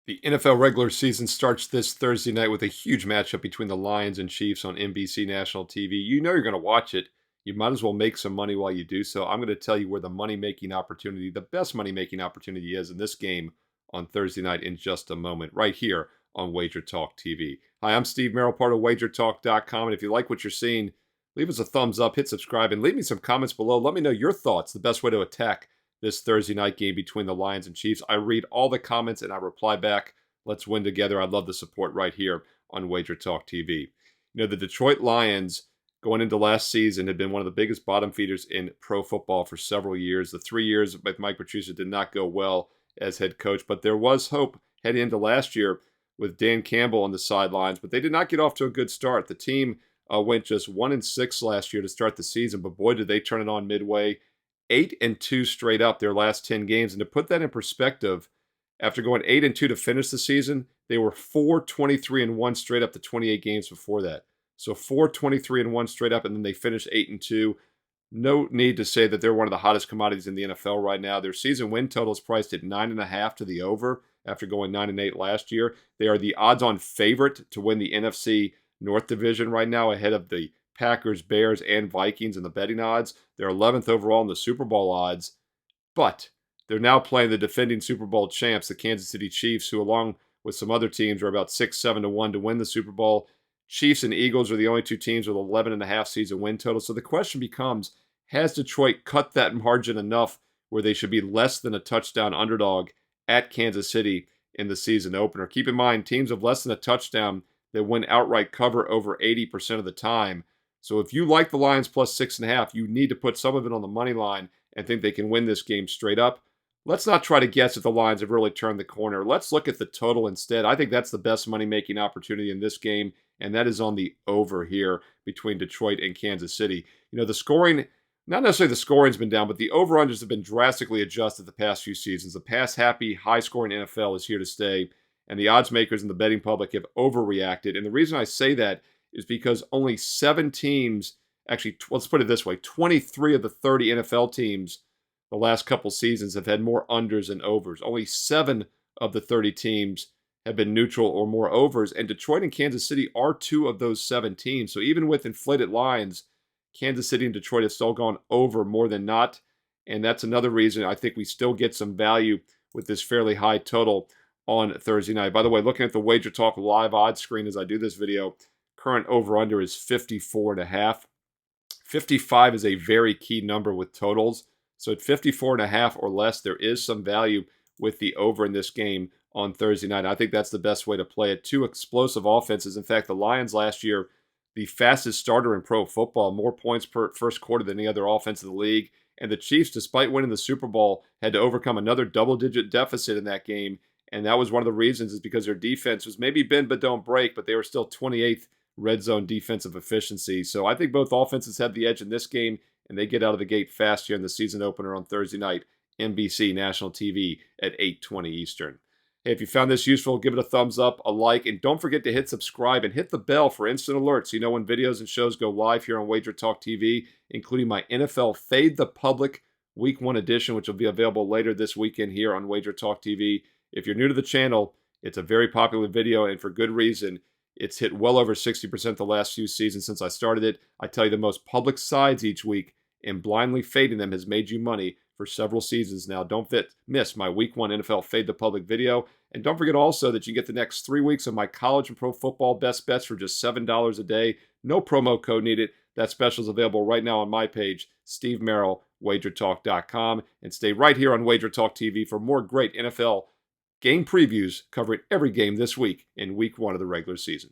The NFL regular season starts this Thursday night with a huge matchup between the Lions and Chiefs on NBC national TV. You know you're going to watch it. You might as well make some money while you do so. I'm going to tell you where the money-making opportunity, the best money-making opportunity is in this game on Thursday night in just a moment, right here on Wager Talk TV. Hi, I'm Steve Merrill, part of WagerTalk.com, and if you like what you're seeing, leave us a thumbs up, hit subscribe, and leave me some comments below. Let me know your thoughts, the best way to attack this Thursday night game between the Lions and Chiefs. I read all the comments and I reply back. Let's win together. I'd love the support right here on Wager Talk TV. You know, the Detroit Lions going into last season had been one of the biggest bottom feeders in pro football for several years. The 3 years with Mike Patricia did not go well as head coach, but there was hope heading into last year with Dan Campbell on the sidelines, but they did not get off to a good start. The team went just 1-6 last year to start the season, but boy, did they turn it on midway. 8-2 straight up their last 10 games. And to put that in perspective, after going 8-2 to finish the season, they were 4-23-1 straight up the 28 games before that. So 4-23-1 straight up, and then they finished 8-2. No need to say that they're one of the hottest commodities in the NFL right now. Their season win total is priced at 9.5 to the over after going 9-8 last year. They are the odds-on favorite to win the NFC North Division right now, ahead of the Packers, Bears, and Vikings in the betting odds. They're 11th overall in the Super Bowl odds, but they're now playing the defending Super Bowl champs, the Kansas City Chiefs, who along with some other teams are about 6-7-1 to win the Super Bowl. Chiefs and Eagles are the only two teams with 11.5 season win total. So the question becomes, has Detroit cut that margin enough where they should be less than a touchdown underdog at Kansas City in the season opener? Keep in mind, teams of less than a touchdown that win outright cover over 80% of the time. So if you like the Lions plus 6.5, you need to put some of it on the money line and think they can win this game straight up. Let's not try to guess if the Lions have really turned the corner. Let's look at the total instead. I think that's the best money-making opportunity in this game, and that is on the over here between Detroit and Kansas City. You know, the scoring, not necessarily the scoring's been down, but the over-unders have been drastically adjusted the past few seasons. The pass-happy, high-scoring NFL is here to stay, and the odds makers and the betting public have overreacted. And the reason I say that is because only 7 teams, actually, let's put it this way, 23 of the 30 NFL teams the last couple seasons have had more unders than overs. Only 7 of the 30 teams have been neutral or more overs, and Detroit and Kansas City are 2 of those 7 teams. So even with inflated lines, Kansas City and Detroit have still gone over more than not, and that's another reason I think we still get some value with this fairly high total on Thursday night. By the way, looking at the Wager Talk live odds screen as I do this video, current over-under is 54.5. 55 is a very key number with totals. So at 54.5 or less, there is some value with the over in this game on Thursday night. I think that's the best way to play it. 2 explosive offenses. In fact, the Lions last year, the fastest starter in pro football, more points per first quarter than any other offense in the league. And the Chiefs, despite winning the Super Bowl, had to overcome another double-digit deficit in that game. And that was one of the reasons, is because their defense was maybe bend but don't break, but they were still 28th red zone defensive efficiency. So I think both offenses have the edge in this game, and they get out of the gate fast here in the season opener on Thursday night, NBC national TV at 8:20 Eastern. Hey, if you found this useful, give it a thumbs up, a like, and don't forget to hit subscribe and hit the bell for instant alerts so you know when videos and shows go live here on Wager Talk TV, including my NFL Fade the Public Week 1 edition, which will be available later this weekend here on Wager Talk TV. If you're new to the channel, it's a very popular video, and for good reason. It's hit well over 60% the last few seasons since I started it. I tell you the most public sides each week, and blindly fading them has made you money for several seasons now. Don't miss my Week 1 NFL Fade the Public video. And don't forget also that you get the next 3 weeks of my college and pro football best bets for just $7 a day. No promo code needed. That special is available right now on my page, Steve Merrill, WagerTalk.com. And stay right here on Wager Talk TV for more great NFL game previews covering every game this week in Week 1 of the regular season.